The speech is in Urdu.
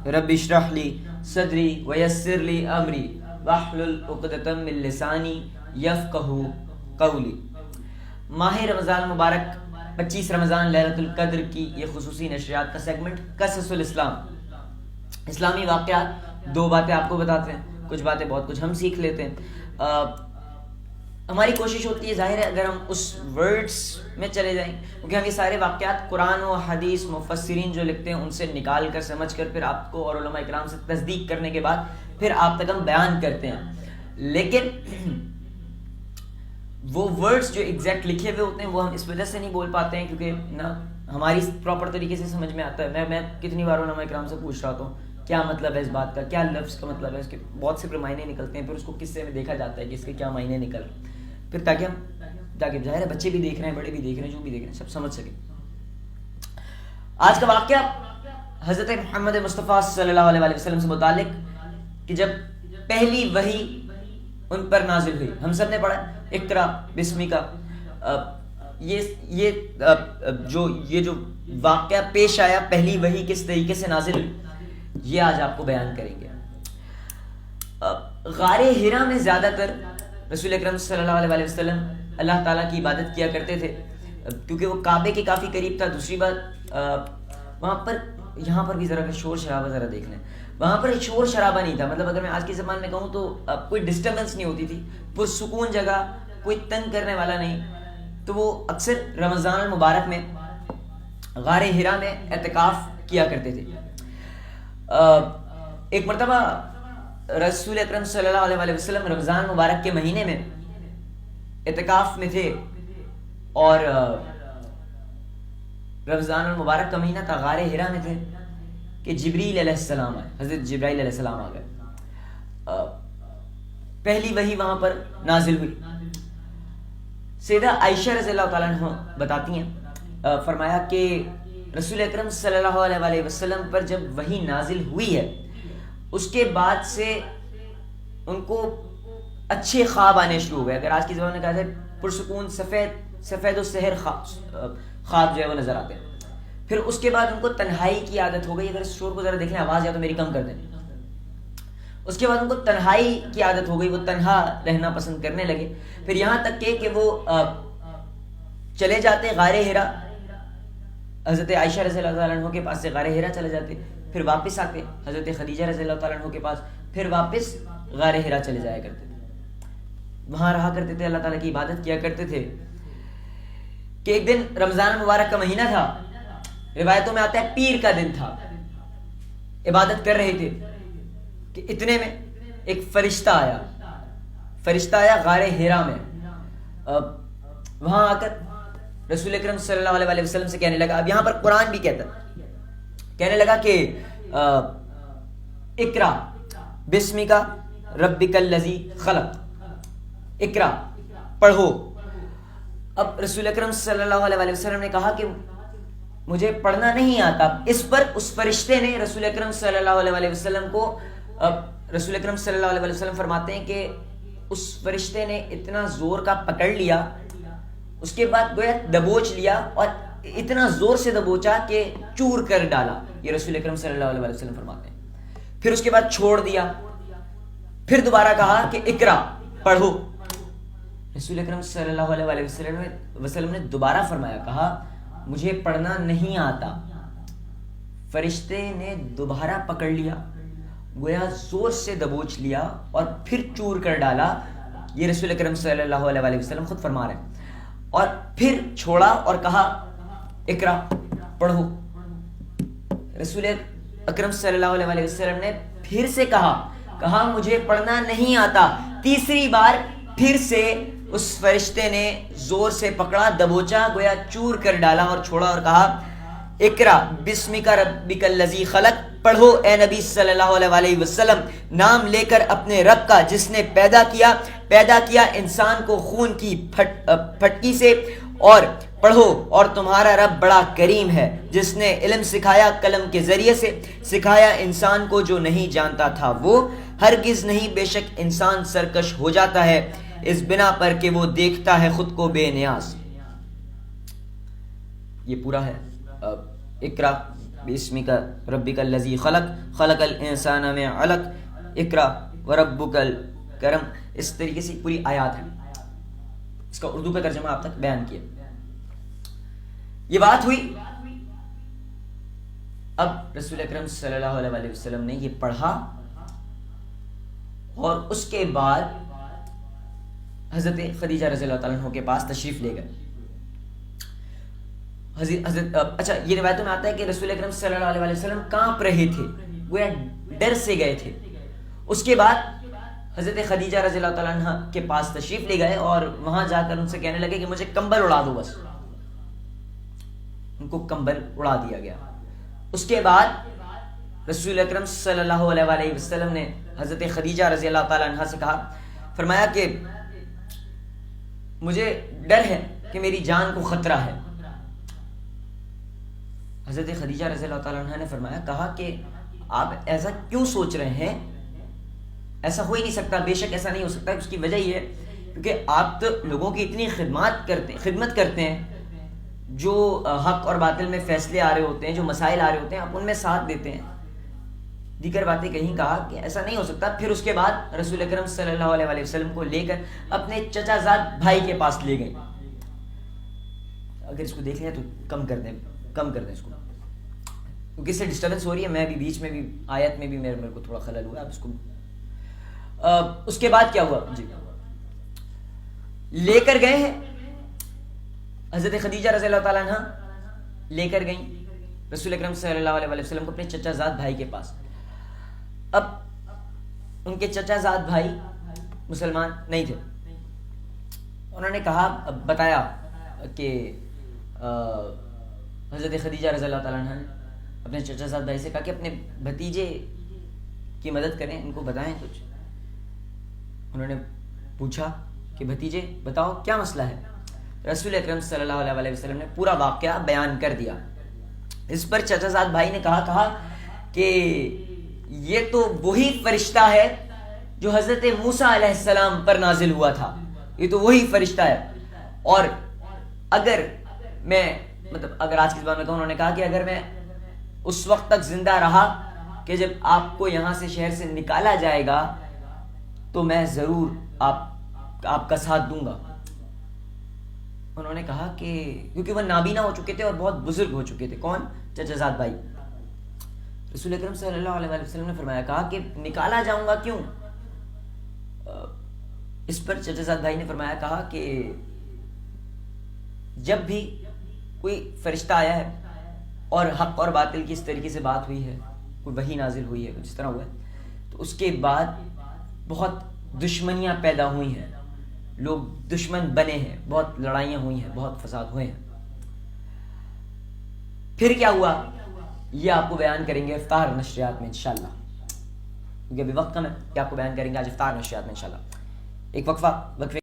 رب اشرح لی صدری ویسر لی امری واحلل عقدۃ من لسانی یفقہوا قولی۔ ماہ رمضان مبارک 25 رمضان لیلۃ القدر کی یہ خصوصی نشریات کا سیگمنٹ قصص الاسلام، اسلامی واقعات، 2 باتیں آپ کو بتاتے ہیں، کچھ باتیں بہت کچھ ہم سیکھ لیتے ہیں۔ ہماری کوشش ہوتی ہے ظاہر ہے اگر ہم اس ورڈز میں چلے جائیں، کیونکہ ہم یہ سارے واقعات قرآن و حدیث مفسرین جو لکھتے ہیں ان سے نکال کر سمجھ کر پھر آپ کو اور علماء اکرام سے تصدیق کرنے کے بعد پھر آپ تک ہم بیان کرتے ہیں، لیکن وہ ورڈز جو ایگزیکٹ لکھے ہوئے ہوتے ہیں وہ ہم اس وجہ سے نہیں بول پاتے ہیں کیونکہ نہ ہماری پراپر طریقے سے سمجھ میں آتا ہے۔ میں کتنی بار علماء اکرام سے پوچھ رہا ہوں کیا مطلب ہے اس بات کا، کیا لفظ کا مطلب ہے، اس کے بہت سے معنی نکلتے ہیں، پھر اس کو قصے میں دیکھا جاتا ہے کہ اس کے کیا معنی نکل رہے ہیں، پھر تاکہ ظاہر ہے بچے بھی دیکھ رہے ہیں، بڑے بھی دیکھ رہے ہیں، جو بھی دیکھ رہے ہیں سب سمجھ سکیں۔ آج کا واقعہ حضرت محمد مصطفیٰ صلی اللہ علیہ وآلہ وسلم سے متعلق کہ جب پہلی وحی ان پر نازل ہوئی، ہم سب نے پڑھا اقرا بسمی کا، یہ جو واقعہ پیش آیا، پہلی وحی کس طریقے سے نازل ہوئی، یہ آج آپ کو بیان کریں گے۔ غار حرا میں زیادہ تر رسول اکرم صلی اللہ علیہ وآلہ وسلم اللہ تعالیٰ کی عبادت کیا کرتے تھے کیونکہ وہ کعبے کے کافی قریب تھا۔ دوسری بات وہاں پر، یہاں پر بھی ذرا شور شرابہ ذرا دیکھ لیں، وہاں پر شور شرابہ نہیں تھا، مطلب اگر میں آج کے زمان میں کہوں تو کوئی ڈسٹربنس نہیں ہوتی تھی، پرسکون جگہ، کوئی تنگ کرنے والا نہیں، تو وہ اکثر رمضان المبارک میں غار حرا میں اعتکاف کیا کرتے تھے۔ ایک مرتبہ رسول اکرم صلی اللہ علیہ وسلم رمضان مبارک کے مہینے میں اعتکاف میں تھے اور رمضان المبارک کا مہینہ تھا، غار حرا میں تھے کہ جبریل علیہ السلام آئے، حضرت جبرائیل علیہ السلام آ گئے، پہلی وحی وہاں پر نازل ہوئی۔ سیدہ عائشہ رضی اللہ تعالیٰ عنہ بتاتی ہیں، فرمایا کہ رسول اکرم صلی اللہ علیہ وسلم پر جب وحی نازل ہوئی ہے اس کے بعد سے ان کو اچھے خواب آنے شروع ہو گئے، اگر آج کی زبان میں کہا جائے پرسکون سفید و سحر خواب جو ہے وہ نظر آتے ہیں۔ پھر اس کے بعد ان کو تنہائی کی عادت ہو گئی، اگر اس شور کو ذرا دیکھ لیں، آواز یا تو میری کم کر دیں۔ اس کے بعد ان کو تنہائی کی عادت ہو گئی، وہ تنہا رہنا پسند کرنے لگے، پھر یہاں تک کہ وہ چلے جاتے غار حرا، حضرت عائشہ رضی اللہ تعالیٰ عنہ کے پاس سے غار حرا چلے جاتے، پھر واپس آتے حضرت خدیجہ رضی اللہ تعالیٰ عنہ کے پاس، پھر واپس غار حرا چلے جایا کرتے تھے، وہاں رہا کرتے تھے، اللہ تعالیٰ کی عبادت کیا کرتے تھے۔ کہ ایک دن رمضان مبارک کا مہینہ تھا، روایتوں میں آتا ہے پیر کا دن تھا، عبادت کر رہے تھے کہ اتنے میں ایک فرشتہ آیا غار حرا میں، وہاں آ کر رسول اکرم صلی اللہ علیہ وسلم سے کہنے لگا، اب یہاں پر قرآن بھی کہنے لگا کہ اقرا بسمک ربک الذی خلق، اقرا پڑھو۔ اب رسول اکرم صلی اللہ علیہ وسلم نے کہا کہ مجھے پڑھنا نہیں آتا، اس پر اس فرشتے نے رسول اکرم صلی اللہ علیہ وسلم کو، رسول اکرم صلی اللہ علیہ وسلم فرماتے ہیں کہ اس فرشتے نے اتنا زور کا پکڑ لیا، اس کے بعد گویا دبوچ لیا اور اتنا زور سے دبوچا کہ چور کر ڈالا، یہ رسول اکرم صلی اللہ علیہ وسلم فرماتے ہیں۔ پھر اس کے بعد چھوڑ دیا، پھر دوبارہ کہا کہ اقرا پڑھو۔ رسول اکرم صلی اللہ علیہ وسلم نے دوبارہ فرمایا، کہا مجھے پڑھنا نہیں آتا، فرشتے نے دوبارہ پکڑ لیا، گویا زور سے دبوچ لیا اور پھر چور کر ڈالا، یہ رسول اکرم صلی اللہ علیہ وسلم خود فرما رہے ہیں، اور پھر چھوڑا اور کہا اقرا پڑھو۔ رسول اکرم صلی اللہ علیہ وسلم نے پھر سے کہا مجھے پڑھنا نہیں آتا، تیسری بار پھر سے اس فرشتے نے زور سے پکڑا، دبوچا، گویا چور کر ڈالا اور چھوڑا اور کہا اقرا بسمک ربک الذی خلق، پڑھو اے نبی صلی اللہ علیہ وسلم، نام لے کر اپنے رب کا جس نے پیدا کیا انسان کو خون کی پھٹکی سے، اور پڑھو اور تمہارا رب بڑا کریم ہے جس نے علم سکھایا، قلم کے ذریعے سے سکھایا انسان کو جو نہیں جانتا تھا وہ ہرگز نہیں، بے شک انسان سرکش ہو جاتا ہے اس بنا پر کہ وہ دیکھتا ہے خود کو بے نیاز۔ یہ پورا ہے اقرا بسمک ربک الذی خلق خلق الانسان من علق اقرا وربک الکرم. اس طریقے سے پوری آیات ہے. اس کا اردو کا ترجمہ آپ تک بیان کیا. یہ بات ہوئی. اب رسول اکرم صلی اللہ علیہ وسلم نے یہ پڑھا اور اس کے بعد حضرت خدیجہ رضی اللہ تعالیٰ عنہ کے پاس تشریف لے گئے. اچھا یہ روایتوں میں آتا ہے کہ رسول اکرم صلی اللہ علیہ وسلم کانپ رہے تھے, گویا ڈر سے گئے تھے. اس کے بعد حضرت خدیجہ رضی اللہ تعالیٰ عنہ کے پاس تشریف لے گئے اور وہاں جا کر ان سے کہنے لگے کہ مجھے کمبل اڑا دو بس. ان کو کمبل اڑا دیا گیا. اس کے بعد رسول اکرم صلی اللہ علیہ وسلم نے حضرت خدیجہ رضی اللہ تعالیٰ عنہ سے کہا, فرمایا کہ مجھے ڈر ہے کہ میری جان کو خطرہ ہے. حضرت خدیجہ رضی اللہ تعالیٰ عنہ نے فرمایا, کہا کہ آپ ایسا کیوں سوچ رہے ہیں, ایسا ہو ہی نہیں سکتا, بے شک ایسا نہیں ہو سکتا. اس کی وجہ یہ ہے کیونکہ آپ تو لوگوں کی اتنی خدمت کرتے ہیں, جو حق اور باطل میں فیصلے آ رہے ہوتے ہیں, جو مسائل آ رہے ہوتے ہیں, آپ ان میں ساتھ دیتے ہیں. دیگر باتیں کہیں کہا کہ ایسا نہیں ہو سکتا. پھر اس کے بعد رسول اکرم صلی اللہ علیہ وسلم کو لے کر اپنے چچا زاد بھائی کے پاس لے گئے. اگر اس کو دیکھ لیں تو کم کر دیں اس کو, کیونکہ اس سے ڈسٹربنس ہو رہی ہے. میں بھی بیچ میں بھی آیت میں بھی میرے کو تھوڑا خلل ہوا. اب اس کو اس کے بعد کیا ہوا جی, لے کر گئے ہیں حضرت خدیجہ رضی اللہ تعالیٰ عنہ, لے کر گئیں رسول اکرم صلی اللہ علیہ وسلم کو اپنے چچا زاد بھائی کے پاس. اب ان کے چچا زاد بھائی مسلمان نہیں تھے. انہوں نے کہا, بتایا کہ حضرت خدیجہ رضی اللہ تعالیٰ عنہ نے اپنے چچا زاد بھائی سے کہا کہ اپنے بھتیجے کی مدد کریں, ان کو بتائیں کچھ. انہوں نے پوچھا کہ بھتیجے بتاؤ کیا مسئلہ ہے. رسول اکرم صلی اللہ علیہ وسلم نے پورا واقعہ بیان کر دیا. اس پر چچا زاد بھائی نے کہا کہ یہ تو وہی فرشتہ ہے جو حضرت موسیٰ علیہ السلام پر نازل ہوا تھا, یہ تو وہی فرشتہ ہے. اور اگر میں اگر آج کی زبان میں کہوں, انہوں نے کہا کہ اگر میں اس وقت تک زندہ رہا کہ جب آپ کو یہاں سے شہر سے نکالا جائے گا تو میں ضرور آپ کا ساتھ دوں گا. انہوں نے کہا کہ کیونکہ وہ نابینا ہو چکے تھے اور بہت بزرگ ہو چکے تھے. کون؟ چچا زاد بھائی. رسول اکرم صلی اللہ علیہ وسلم نے فرمایا, کہا کہ نکالا جاؤں گا کیوں. اس پر چچا زاد بھائی نے فرمایا, کہا کہ جب بھی کوئی فرشتہ آیا ہے اور حق اور باطل کی اس طریقے سے بات ہوئی ہے, کوئی وحی نازل ہوئی ہے, کچھ اس طرح ہوا ہے, تو اس کے بعد بہت دشمنیاں پیدا ہوئی ہیں, لوگ دشمن بنے ہیں, بہت لڑائیاں ہوئی ہیں, بہت فساد ہوئے ہیں. پھر کیا ہوا یہ آپ کو بیان کریں گے افطار نشریات میں انشاءاللہ, کیونکہ ابھی وقت کم ہے کہ آپ کو بیان کریں گے آج افطار نشریات میں انشاءاللہ. ایک وقفہ